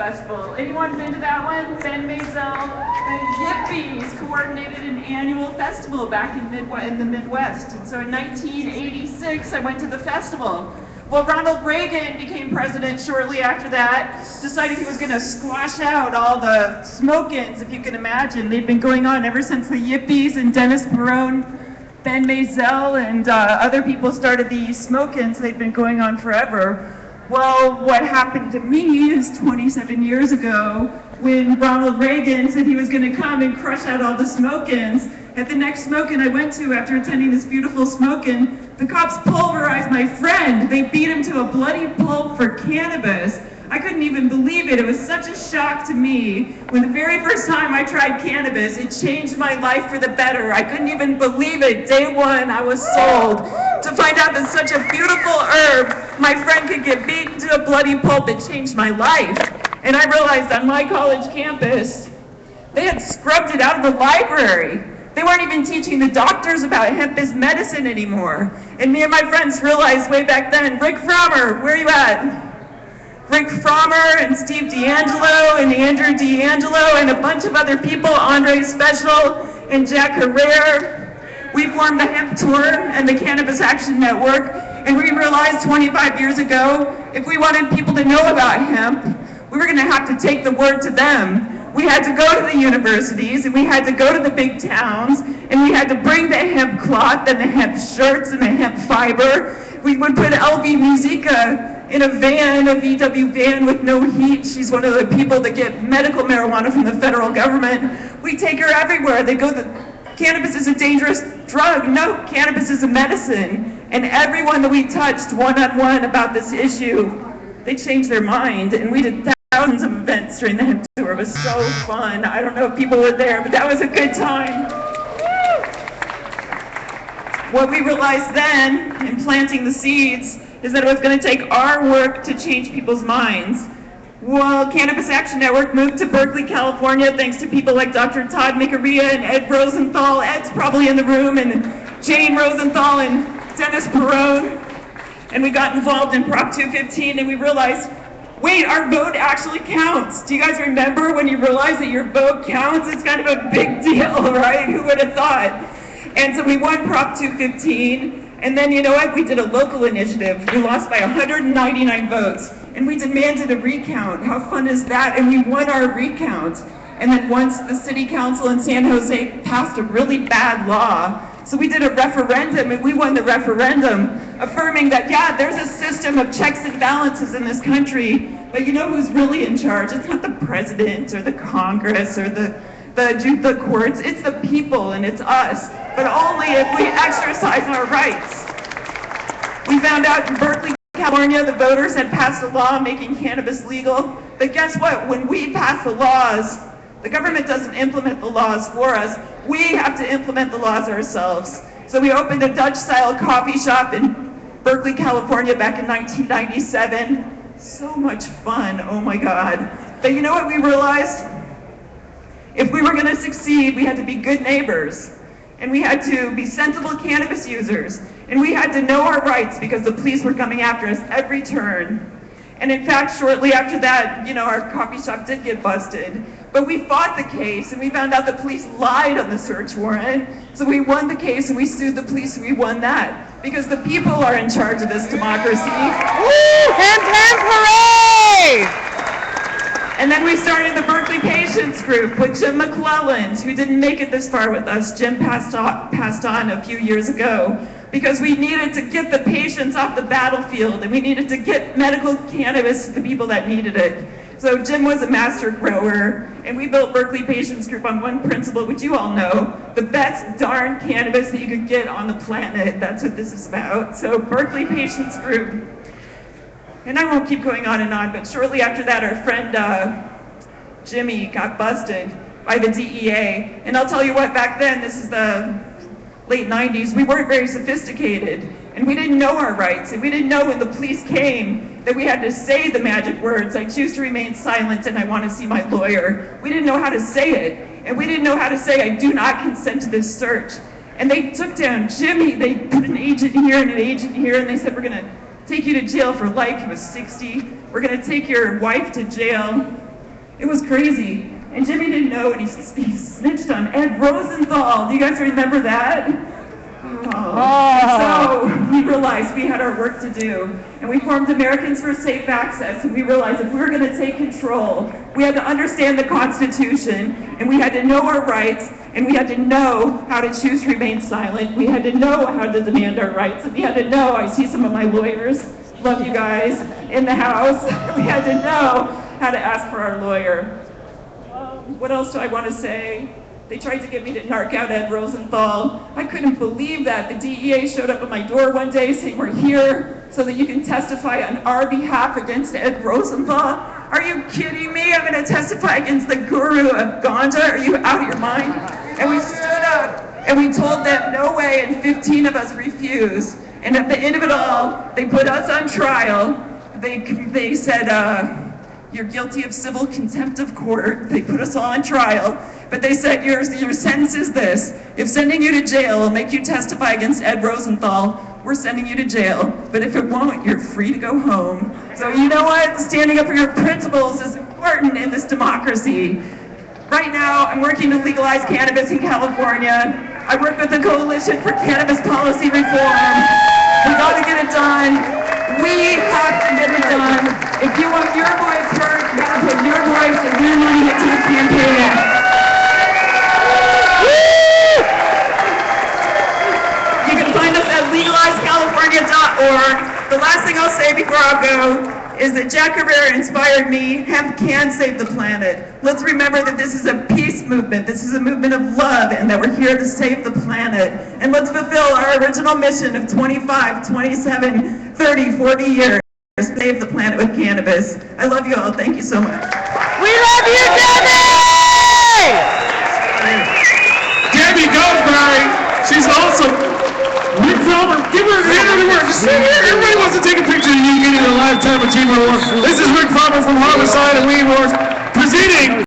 Festival. Anyone been to that one? Ben Mazel and Yippies coordinated an annual festival back in the Midwest. And so in 1986, I went to the festival. Well, Ronald Reagan became president shortly after that, decided he was going to squash out all the smoke-ins, if you can imagine. They'd been going on ever since the Yippies and Dennis Perone, Ben Mazel, and other people started the smoke-ins. They'd been going on forever. Well, what happened to me is 27 years ago, when Ronald Reagan said he was going to come and crush out all the smoke-ins. At the next smoke-in I went to after attending this beautiful smoke-in, the cops pulverized my friend. They beat him to a bloody pulp for cannabis. I couldn't even believe it. It was such a shock to me. When the very first time I tried cannabis, it changed my life for the better. I couldn't even believe it. Day one, I was sold. To find out that such a beautiful herb, my friend could get beaten to a bloody pulp, it changed my life. And I realized on my college campus, they had scrubbed it out of the library. They weren't even teaching the doctors about hemp as medicine anymore. And me and my friends realized way back then, Rick Frommer, where are you at? Rick Frommer and Steve D'Angelo and Andrew D'Angelo and a bunch of other people, Andre Special and Jack Herrera. We formed the Hemp Tour and the Cannabis Action Network, and we realized 25 years ago, if we wanted people to know about hemp, we were gonna have to take the word to them. We had to go to the universities, and we had to go to the big towns, and we had to bring the hemp cloth and the hemp shirts and the hemp fiber. We would put LV Musica in a van, a VW van with no heat. She's one of the people that get medical marijuana from the federal government. We take her everywhere. They go, cannabis is a dangerous drug. No, cannabis is a medicine. And everyone that we touched one-on-one about this issue, they changed their mind, and we did thousands of events during the hemp tour. It was so fun. I don't know if people were there, but that was a good time. What we realized then, in planting the seeds, is that it was going to take our work to change people's minds. Well, Cannabis Action Network moved to Berkeley, California, thanks to people like Dr. Todd Mikaria and Ed Rosenthal. Ed's probably in the room, and Jane Rosenthal and Dennis Perone. And we got involved in Prop 215, and we realized, wait, our vote actually counts. Do you guys remember when you realize that your vote counts? It's kind of a big deal, right? Who would have thought? And so we won Prop 215, and then you know what? We did a local initiative. We lost by 199 votes, and we demanded a recount. How fun is that? And we won our recount. And then once the city council in San Jose passed a really bad law, so we did a referendum, and we won the referendum, affirming that, yeah, there's a system of checks and balances in this country, but you know who's really in charge? It's not the president or the Congress or the courts, it's the people, and it's us, but only if we exercise our rights. We found out in Berkeley, California, the voters had passed a law making cannabis legal, but guess what? When we pass the laws, the government doesn't implement the laws for us. We have to implement the laws ourselves. So we opened a Dutch-style coffee shop in Berkeley, California back in 1997. So much fun, oh my God. But you know what we realized? If we were gonna succeed, we had to be good neighbors. And we had to be sensible cannabis users. And we had to know our rights because the police were coming after us every turn. And in fact, shortly after that, you know, our coffee shop did get busted. But we fought the case, and we found out the police lied on the search warrant. So we won the case, and we sued the police, and we won that. Because the people are in charge of this democracy. Woo! Hemp, hemp, hooray! And then we started the Berkeley Patients Group with Jim McClelland, who didn't make it this far with us. Jim passed on a few years ago, because we needed to get the patients off the battlefield, and we needed to get medical cannabis to the people that needed it. So Jim was a master grower, and we built Berkeley Patients Group on one principle, which you all know, the best darn cannabis that you could get on the planet. That's what this is about. So Berkeley Patients Group. And I won't keep going on, but shortly after that, our friend Jimmy got busted by the DEA. And I'll tell you what, back then, this is the late 90s, we weren't very sophisticated, and we didn't know our rights, and we didn't know when the police came that we had to say the magic words, I choose to remain silent and I want to see my lawyer. We didn't know how to say it, and we didn't know how to say I do not consent to this search. And they took down Jimmy, they put an agent here and an agent here, and they said, we're gonna take you to jail for life. He was 60. We're gonna take your wife to jail. It was crazy. And Jimmy didn't know, and he snitched on Ed Rosenthal. Do you guys remember that? So we realized we had our work to do, and we formed Americans for Safe Access, and we realized if we were going to take control, we had to understand the Constitution, and we had to know our rights, and we had to know how to choose to remain silent. We had to know how to demand our rights, and we had to know, I see some of my lawyers, love you guys, in the house. We had to know how to ask for our lawyer. What else do I want to say? They tried to get me to narc out Ed Rosenthal. I couldn't believe that. The DEA showed up at my door one day saying, we're here so that you can testify on our behalf against Ed Rosenthal. Are you kidding me? I'm going to testify against the guru of ganja? Are you out of your mind? And we stood up and we told them no way, and 15 of us refused. And at the end of it all, they put us on trial. They said, you're guilty of civil contempt of court. They put us all on trial, but they said your sentence is this: if sending you to jail will make you testify against Ed Rosenthal, we're sending you to jail. But if it won't, you're free to go home. So you know what? Standing up for your principles is important in this democracy. Right now, I'm working to legalize cannabis in California. I work with the Coalition for Cannabis Policy Reform. We got to get it done. We have to get it done. If you want your voice heard, you got to put your voice and your money into the campaign. You can find us at legalizecalifornia.org. The last thing I'll say before I go is that Jack Herrera inspired me. Hemp can save the planet. Let's remember that this is a peace movement. This is a movement of love, and that we're here to save the planet. And let's fulfill our original mission of 25, 27, 30, 40 years. Save the planet with cannabis. I love you all. Thank you so much. We love you, Debbie! Debbie Goldsberry, she's awesome. We film her, give her the word. Just sit here. Everybody wants to take a picture of you getting a Lifetime Achievement Award. This is Rick Farmer from Harborside and Leavenworth presenting